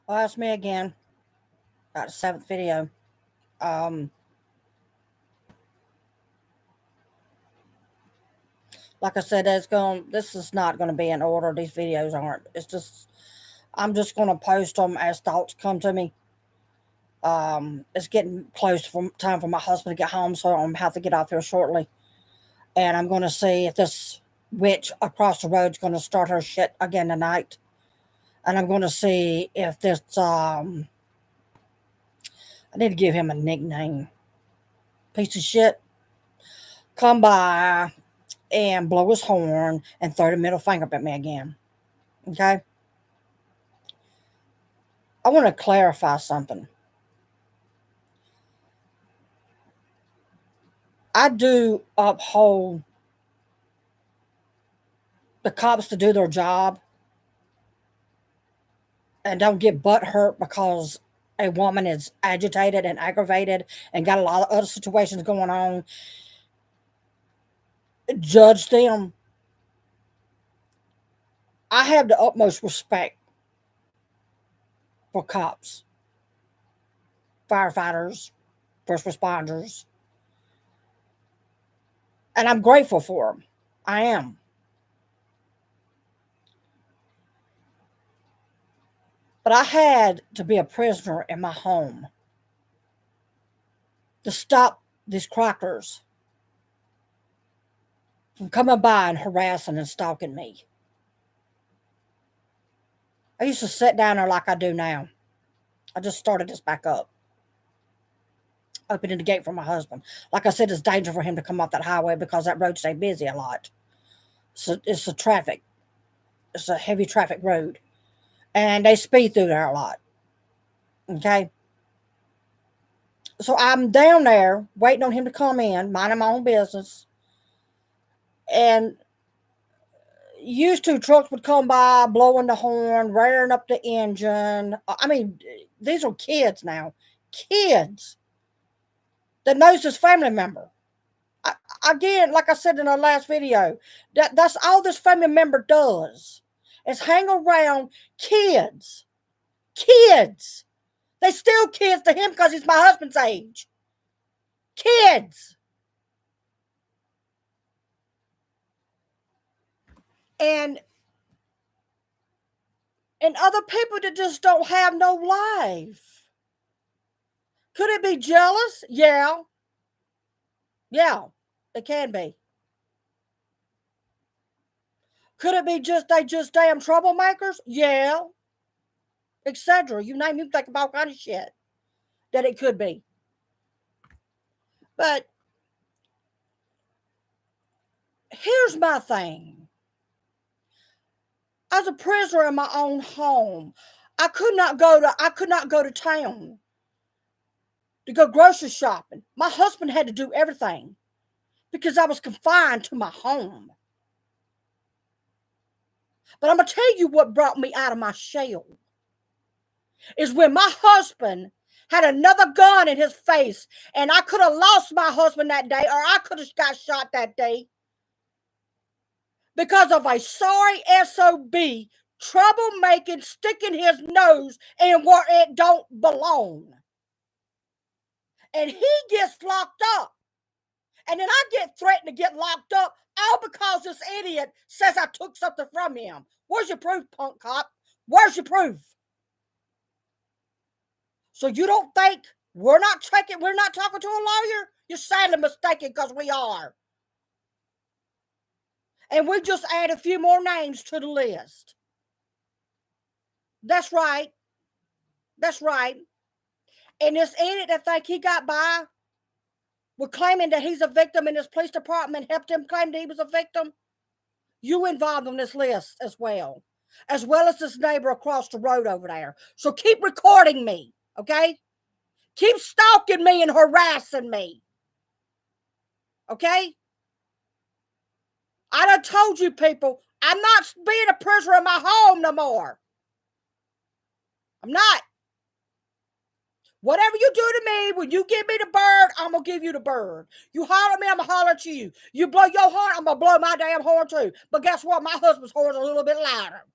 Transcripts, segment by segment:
Well, that's me again. Got the seventh video. Um, like I said, this is not going to be in order. These videos aren't. It's just I'm just going to post them as thoughts come to me. It's getting close for time for my husband to get home, so I'm gonna have to get off here shortly. And I'm going to see if this witch across the road is going to start her shit again tonight. And I'm going to see if this I need to give him a nickname. Piece of shit. Come by and blow his horn and throw the middle finger up at me again. Okay? I want to clarify something. I do uphold the cops to do their job and don't get butt hurt because a woman is agitated and aggravated and got a lot of other situations going on. Judge them. I have the utmost respect for cops, firefighters, first responders, and I'm grateful for them. I am. But I had to be a prisoner in my home to stop these crackers from coming by and harassing and stalking me. I used to sit down there like I do now. I just started this back up, opening the gate for my husband. Like I said, it's dangerous for him to come off that highway because that road stay busy a lot. So it's a traffic. It's a heavy traffic road, and they speed through there a lot. Okay, so I'm down there waiting on him to come in, minding my own business, and used to trucks would come by blowing the horn, rearing up the engine. I mean, these are kids now, kids that knows his family member. I, again, like I said in our last video, that's all this family member does is hang around kids. Kids. They still kids to him because he's my husband's age. Kids. And other people that just don't have no life. Could it be jealous? Yeah. Yeah. It can be. Could it be just they just damn troublemakers? Yeah. Etc. You name you think about all kind of shit that it could be. But here's my thing. As a prisoner in my own home, I could not go to town to go grocery shopping. My husband had to do everything because I was confined to my home. But I'm going to tell you what brought me out of my shell is when my husband had another gun in his face, and I could have lost my husband that day, or I could have got shot that day because of a sorry SOB troublemaking, sticking his nose in where it don't belong. And he gets locked up. And then I get threatened to get locked up all because this idiot says I took something from him. Where's your proof, punk cop? Where's your proof? So you don't think we're not talking to a lawyer? You're sadly mistaken because we are. And we just add a few more names to the list. That's right. That's right. And this idiot that think he got by with claiming that he's a victim and his police department helped him claim that he was a victim, you involved on this list as well as this neighbor across the road over there. So keep recording me, okay? Keep stalking me and harassing me, okay? I done told you people, I'm not being a prisoner in my home no more. I'm not. Whatever you do to me, when you give me the bird, I'm going to give you the bird. You holler at me, I'm going to holler at you. You blow your horn, I'm going to blow my damn horn too. But guess what? My husband's horn's a little bit louder.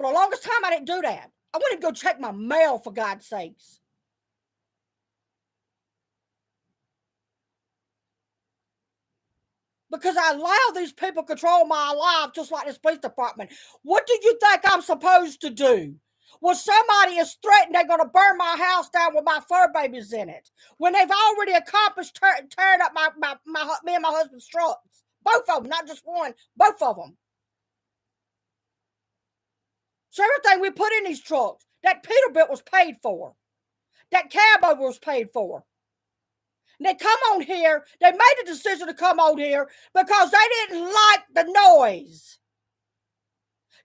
For the longest time, I didn't do that. I wanted to go check my mail, for God's sakes. Because I allow these people control my life just like this police department. What do you think I'm supposed to do? Well, somebody is threatened they're going to burn my house down with my fur babies in it. When they've already accomplished tearing up me and my husband's trucks. Both of them, not just one, both of them. So everything we put in these trucks, that Peterbilt was paid for. That cab over was paid for. And they come on here, they made the decision to come on here because they didn't like the noise.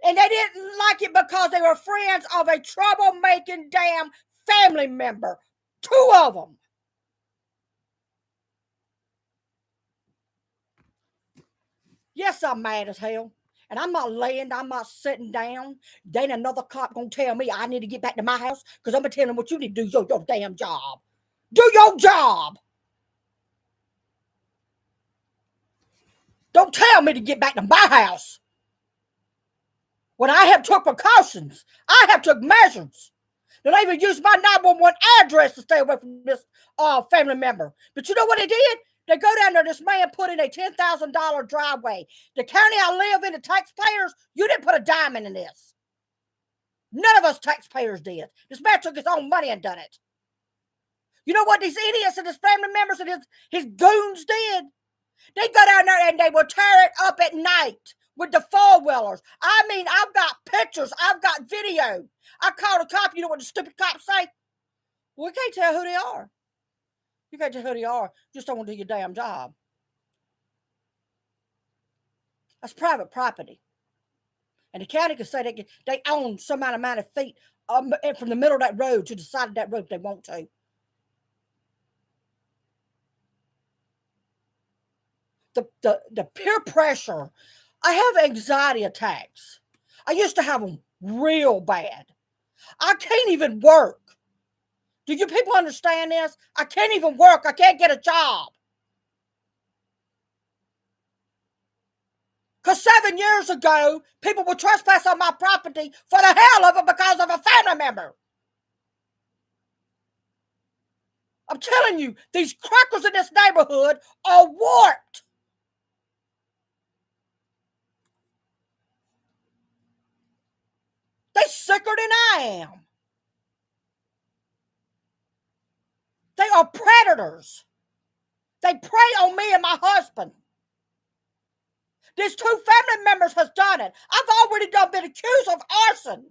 And they didn't like it because they were friends of a troublemaking damn family member. 2 of them. Yes, I'm mad as hell. And I'm not sitting down. Then another cop gonna tell me I need to get back to my house because I'm gonna tell them what you need to do, your damn job. Do your job. Don't tell me to get back to my house. When I have took precautions, I have took measures. They even used my 911 address to stay away from this family member. But you know what they did? They go down there, this man put in a $10,000 driveway. The county I live in, the taxpayers, you didn't put a dime in this. None of us taxpayers did. This man took his own money and done it. You know what these idiots and his family members and his goons did? They go down there and they will tear it up at night with the four-wheelers. I mean, I've got pictures. I've got video. I called a cop. You know what the stupid cops say? Well, we can't tell who they are. You can't tell who they are. Just don't want to do your damn job. That's private property. And the county can say they own some amount of feet from the middle of that road to the side of that road if they want to. The peer pressure. I have anxiety attacks. I used to have them real bad. I can't even work. Do you people understand this? I can't even work. I can't get a job. Because 7 years ago, people would trespass on my property for the hell of it because of a family member. I'm telling you, these crackers in this neighborhood are warped. They're sicker than I am. They are predators. They prey on me and my husband. These 2 family members has done it. I've already been accused of arson,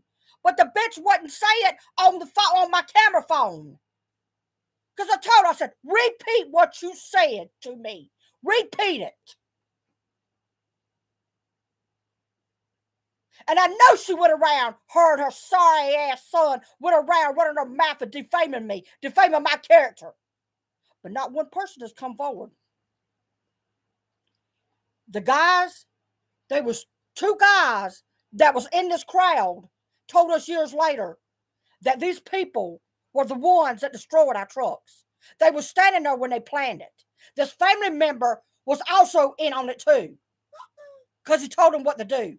but the bitch wouldn't say it on my camera phone. Because I told her, I said, repeat what you said to me. Repeat it. And I know she went around, her and her sorry ass son went around running her mouth and defaming me, defaming my character. But not one person has come forward. The guys, there was 2 guys that was in this crowd, told us years later that these people were the ones that destroyed our trucks. They were standing there when they planned it. This family member was also in on it too, because he told them what to do.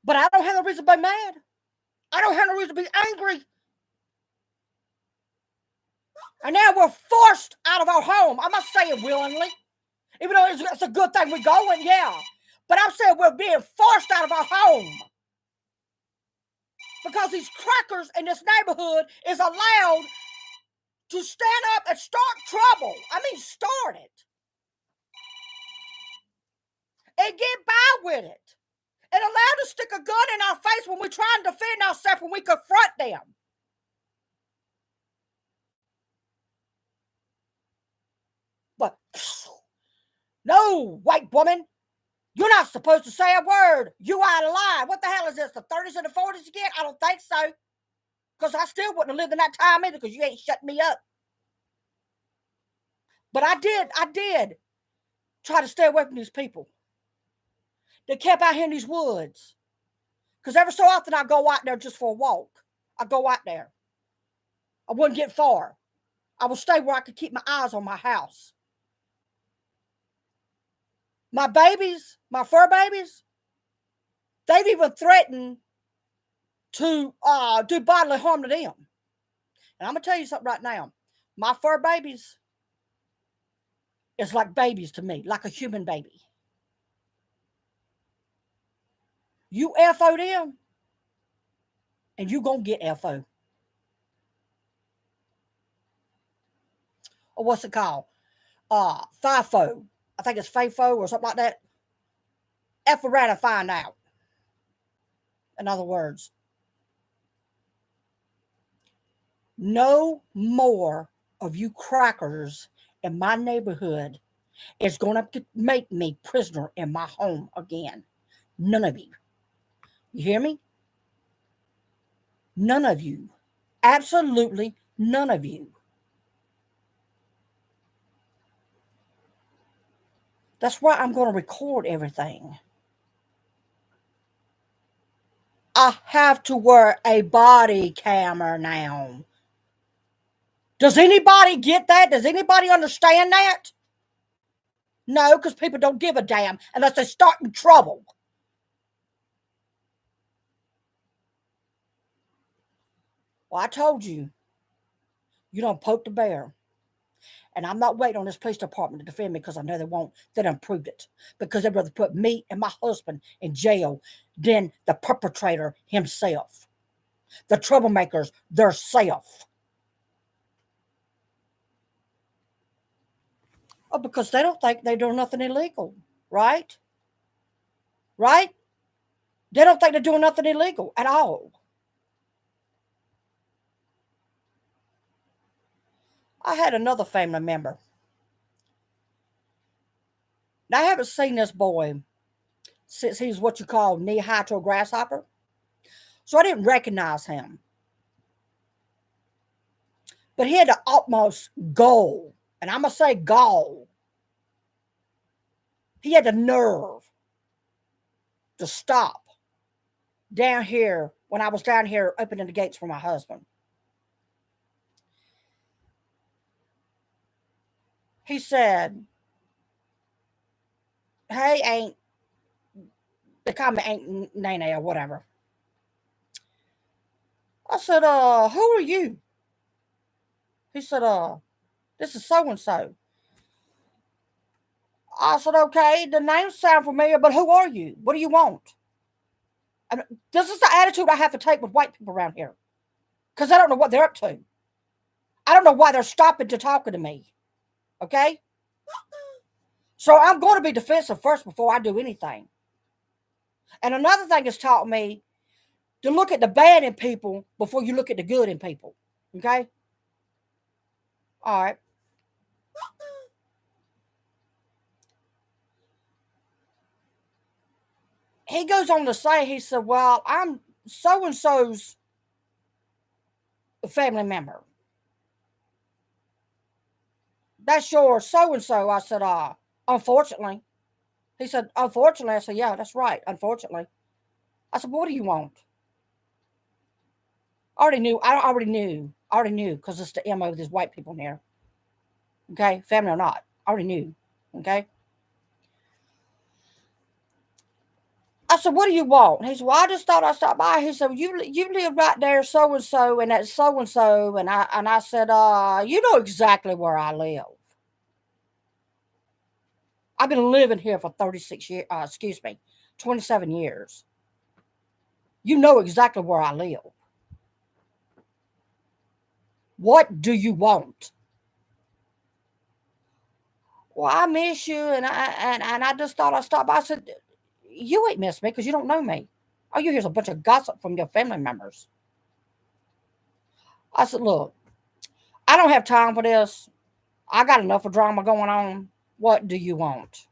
But I don't have no reason to be mad. I don't have no reason to be angry. And now we're forced out of our home. I'm not saying willingly, even though it's a good thing we're going, yeah. But I'm saying we're being forced out of our home because these crackers in this neighborhood is allowed to stand up and start trouble. I mean, start it. And get by with it. And allowed to stick a gun in our face when we're trying to defend ourselves when we confront them. But no, white woman, you're not supposed to say a word. You out of line. What the hell is this? The 30s and the 40s again? I don't think so. Because I still wouldn't have lived in that time either because you ain't shut me up. But I did try to stay away from these people. They kept out here in these woods. Because every so often I go out there just for a walk. I go out there. I wouldn't get far. I would stay where I could keep my eyes on my house. My babies, my fur babies, they've even threatened to do bodily harm to them. And I'm going to tell you something right now. My fur babies is like babies to me, like a human baby. You FO them, and you going to get FO. Or what's it called? FIFO. I think it's FIFO or something like that. F around and find out. In other words, no more of you crackers in my neighborhood is going to make me prisoner in my home again. None of you. You hear me? None of you. Absolutely none of you. That's why I'm going to record everything. I have to wear a body camera now. Does anybody get that? Does anybody understand that? No, because people don't give a damn unless they start in trouble. Well, I told you, you don't poke the bear. And I'm not waiting on this police department to defend me because I know they won't. They done proved it. Because they'd rather put me and my husband in jail than the perpetrator himself. The troublemakers, their self. Oh, because they don't think they're doing nothing illegal, right? Right? They don't think they're doing nothing illegal at all. I had another family member. Now, I haven't seen this boy since he's what you call knee high to a grasshopper. So I didn't recognize him. But he had the utmost gall, and I'm going to say gall. He had the nerve to stop down here when I was down here opening the gates for my husband. He said, hey, Aunt, they call me Aunt Nene or whatever. I said, who are you? He said, this is so-and-so. I said, okay, the names sound familiar, but who are you? What do you want? I mean, this is the attitude I have to take with white people around here. Because I don't know what they're up to. I don't know why they're stopping to talking to me. Okay? So I'm going to be defensive first before I do anything. And another thing has taught me to look at the bad in people before you look at the good in people. Okay? All right. He goes on to say, he said, well, I'm so-and-so's family member. That's your so-and-so. I said, unfortunately. He said, unfortunately. I said, yeah, that's right. Unfortunately. I said, what do you want? I already knew because it's the MO of these white people in here. Okay? Family or not. I already knew. Okay? I said, what do you want? He said, well, I just thought I'd stop by. He said, you live right there, so-and-so, and that's so-and-so. And I said, you know exactly where I live. I've been living here for 36 years, 27 years. You know exactly where I live. What do you want? Well, I miss you, and I just thought I'd stop by. I said, you ain't miss me because you don't know me. All you hear is a bunch of gossip from your family members. I said, look, I don't have time for this. I got enough of drama going on. What do you want?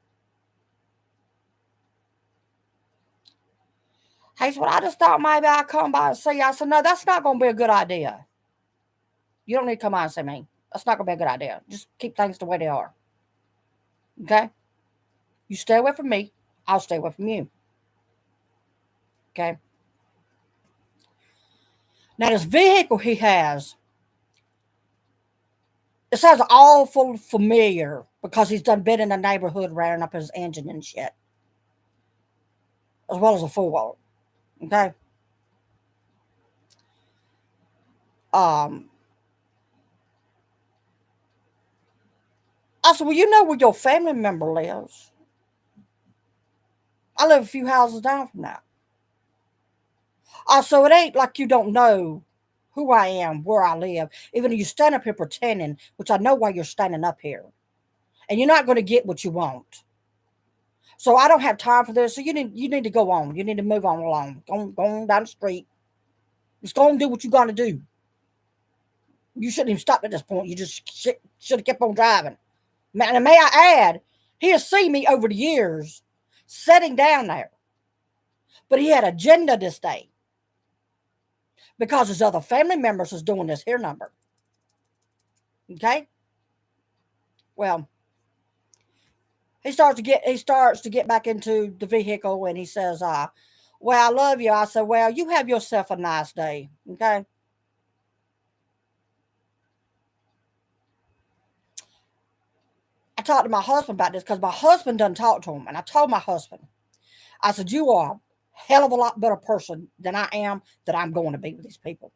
He said, well, I just thought maybe I'd come by and see you. I said, no, that's not going to be a good idea. You don't need to come by and see me. That's not going to be a good idea. Just keep things the way they are. Okay? You stay away from me. I'll stay away from you. Okay? Now, this vehicle he has It sounds awful familiar because he's done been in the neighborhood rounding up his engine and shit, as well as a four-wheeler. Okay. Um, I said, well, you know where your family member lives. I live a few houses down from that. So it ain't like you don't know who I am, where I live. Even if you stand up here pretending, which I know why you're standing up here, and you're not going to get what you want. So I don't have time for this. So you need to go on. You need to move on along. Go on down the street. Just go and do what you got to do. You shouldn't even stop at this point. You just should have kept on driving. And may I add, he has seen me over the years sitting down there, but he had agenda this day because his other family members was doing this here number. Okay, well, he starts to get back into the vehicle, and he says, well, I love you. I said, well, you have yourself a nice day. Okay. I talked to my husband about this because my husband doesn't talk to him. And I told my husband, I said, you are a hell of a lot better person than I am that I'm going to be with these people.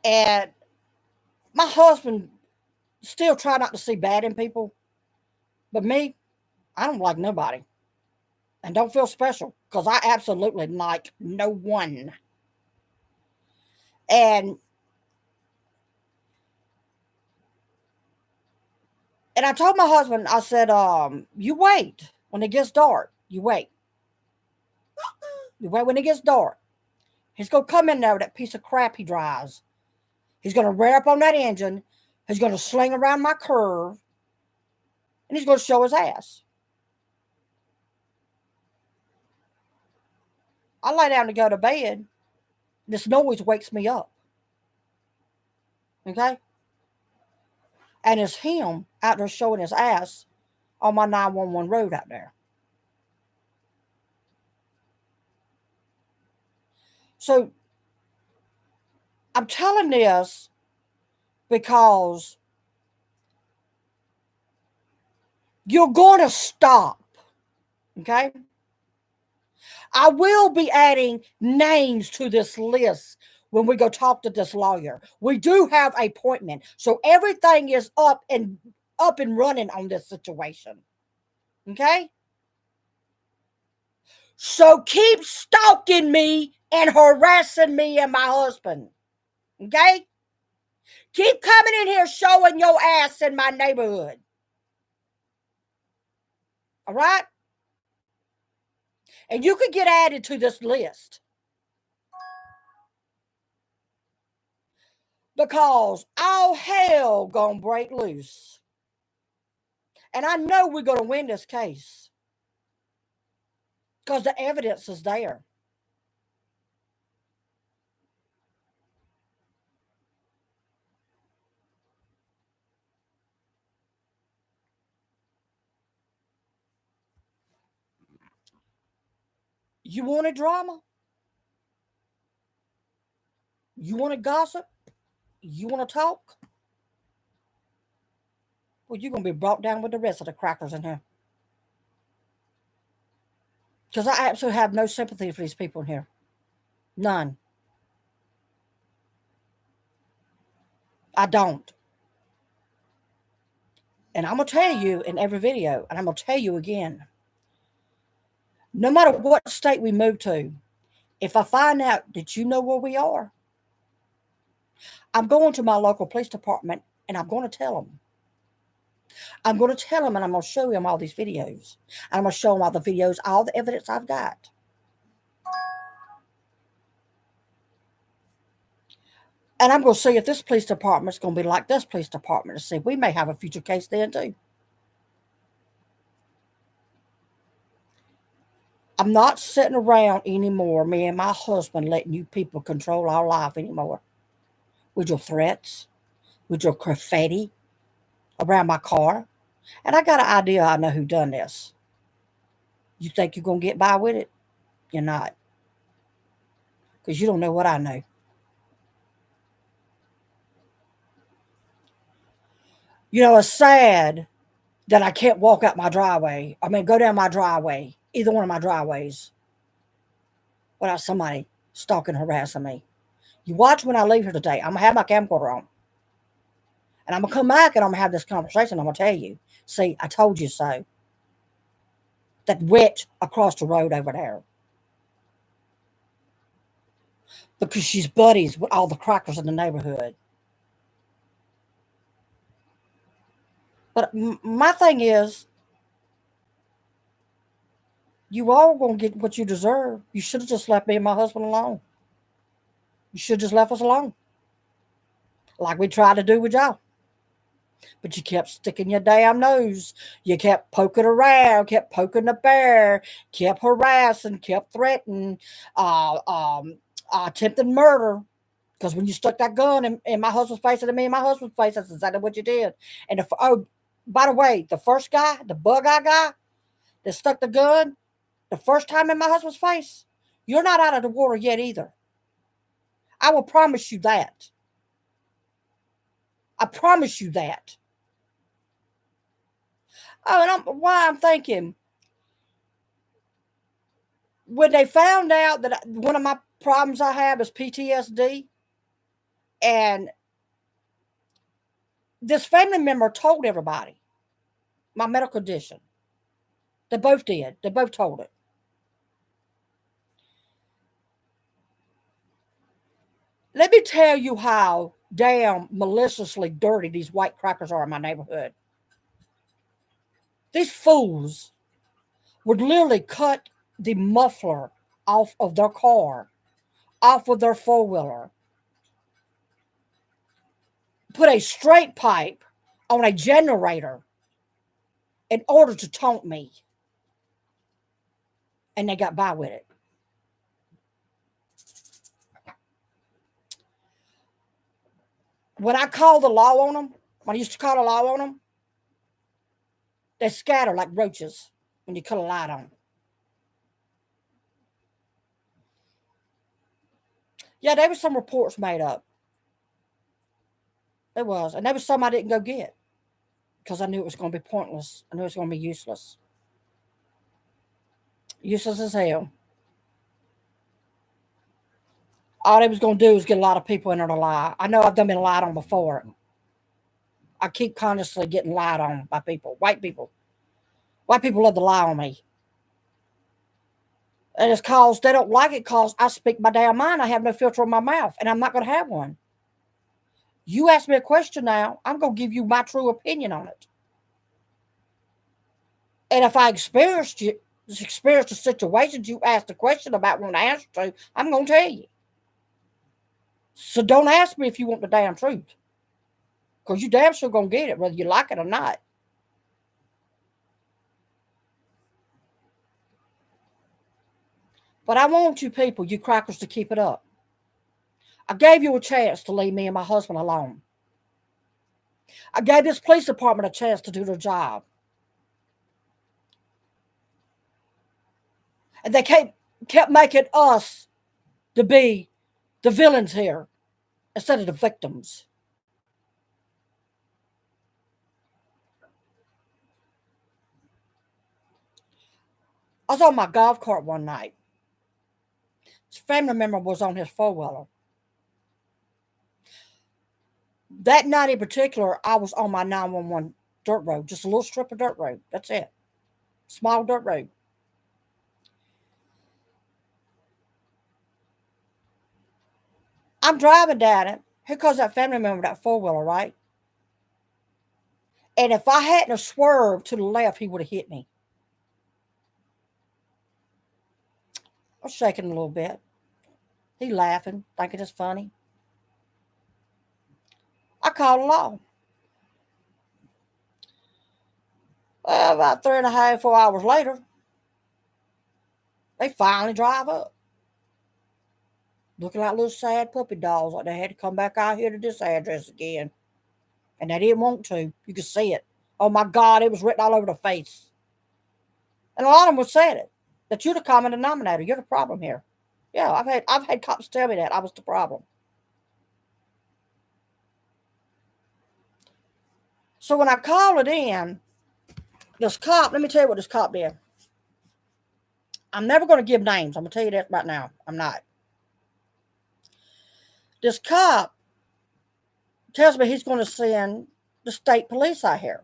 And my husband still try not to see bad in people. But me, I don't like nobody. And don't feel special because I absolutely like no one. And I told my husband, I said, you wait when it gets dark. You wait. You wait when it gets dark. He's gonna come in there with that piece of crap he drives. He's gonna rear up on that engine. He's gonna sling around my curve, and he's gonna show his ass. I lay down to go to bed. This noise wakes me up. Okay? And it's him out there showing his ass on my 911 road out there. So I'm telling this because you're going to stop. Okay? I will be adding names to this list when we go talk to this lawyer. We do have an appointment. So everything is up and running on this situation. Okay? So keep stalking me and harassing me and my husband. Okay? Keep coming in here showing your ass in my neighborhood. All right? And you could get added to this list. Because all hell gonna break loose. And I know we're gonna win this case. Because the evidence is there. You want a drama? You want to gossip? You want to talk? Well, you're going to be brought down with the rest of the crackers in here. Because I absolutely have no sympathy for these people in here. None. I don't. And I'm going to tell you in every video, and I'm going to tell you again, no matter what state we move to, if I find out that you know where we are, I'm going to my local police department and I'm going to tell them. I'm going to tell them, and I'm going to show them all these videos. I'm going to show them all the videos, all the evidence I've got. And I'm going to see if this police department is going to be like this police department to see. We may have a future case then too. I'm not sitting around anymore, me and my husband, letting you people control our life anymore. With your threats, with your graffiti around my car. And I got an idea I know who done this. You think you're going to get by with it? You're not. Because you don't know what I know. It's sad that I can't walk out my driveway. I mean, go down my driveway, either one of my driveways, without somebody stalking, harassing me. You watch when I leave here today. I'm going to have my camcorder on. And I'm going to come back and I'm going to have this conversation. I'm going to tell you, see, I told you so. That witch across the road over there. Because she's buddies with all the crackers in the neighborhood. But my thing is, you all going to get what you deserve. You should have just left me and my husband alone. You should have just left us alone. Like we tried to do with y'all. But you kept sticking your damn nose. You kept poking around, kept poking the bear, kept harassing, kept threatening, attempted murder. Because when you stuck that gun in my husband's face and me and my husband's face, that's exactly what you did. And by the way, the first guy, the bug eye guy that stuck the gun the first time in my husband's face, you're not out of the water yet either. I will promise you that. I promise you that. Oh, and I'm thinking, when they found out that one of my problems I have is PTSD, and this family member told everybody my medical condition. They both did. They both told it. Let me tell you how damn maliciously dirty these white crackers are in my neighborhood. These fools would literally cut the muffler off of their car, off of their four-wheeler, put a straight pipe on a generator in order to taunt me. And they got by with it. When I called the law on them, when I used to call the law on them, they scatter like roaches when you cut a light on. Yeah, there was some reports made up. There was. And there was some I didn't go get because I knew it was going to be pointless. I knew it was going to be useless. Useless as hell. All they was going to do is get a lot of people in there to lie. I know I've done been lied on before. I keep consciously getting lied on by people, white people. White people love to lie on me. And it's cause they don't like it because I speak my damn mind. I have no filter in my mouth, and I'm not going to have one. You ask me a question now, I'm going to give you my true opinion on it. And if I experienced the situations you asked a question about, want to answer to, I'm going to tell you. So don't ask me if you want the damn truth. Because you damn sure going to get it, whether you like it or not. But I want you people, you crackers, to keep it up. I gave you a chance to leave me and my husband alone. I gave this police department a chance to do their job. And they kept making us to be the villains here instead of the victims. I was on my golf cart one night. His family member was on his four-wheeler. That night in particular, I was on my 911 dirt road, just a little strip of dirt road. That's it. Small dirt road. I'm driving down it. Here comes that family member, that four-wheeler, right? And if I hadn't have swerved to the left, he would have hit me. I was shaking a little bit. He laughing, thinking it's funny. I called the law. Well, about 3.5, 4 hours later, they finally drive up. Looking like little sad puppy dolls, like they had to come back out here to this address again. And they didn't want to. You could see it. Oh my God, it was written all over the face. And a lot of them would say it. That you're the common denominator. You're the problem here. Yeah, I've had cops tell me that I was the problem. So when I called it in, this cop, let me tell you what this cop did. I'm never going to give names. I'm going to tell you that right now. I'm not. This cop tells me he's going to send the state police out here.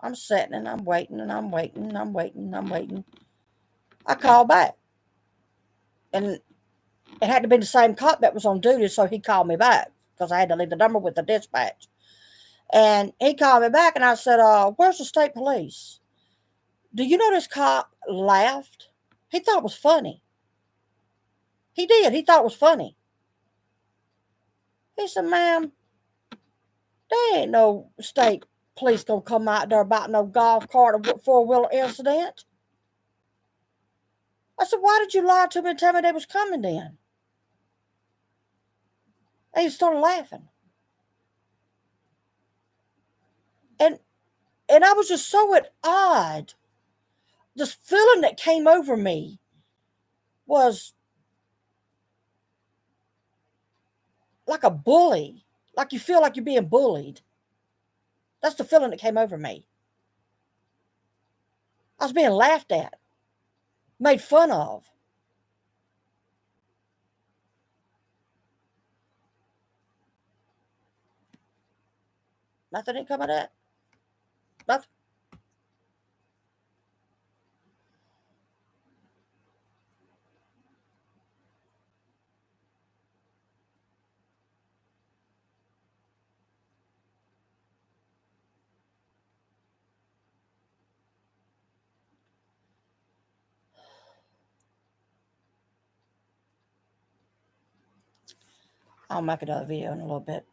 I'm sitting and I'm waiting and I'm waiting and I'm waiting and I'm waiting. I call back. And it had to be the same cop that was on duty, so he called me back because I had to leave the number with the dispatch. And he called me back and I said, where's the state police? Do you know this cop laughed? He thought it was funny. He did. He thought it was funny. He said, ma'am, there ain't no state police gonna come out there about no golf cart or four-wheeler incident. I said, why did you lie to me and tell me they was coming then? And he started laughing. And I was just so at odd. This feeling that came over me was like a bully. Like you feel like you're being bullied. That's the feeling that came over me. I was being laughed at, made fun of. Nothing didn't come of that. Nothing. I'll make another video in a little bit.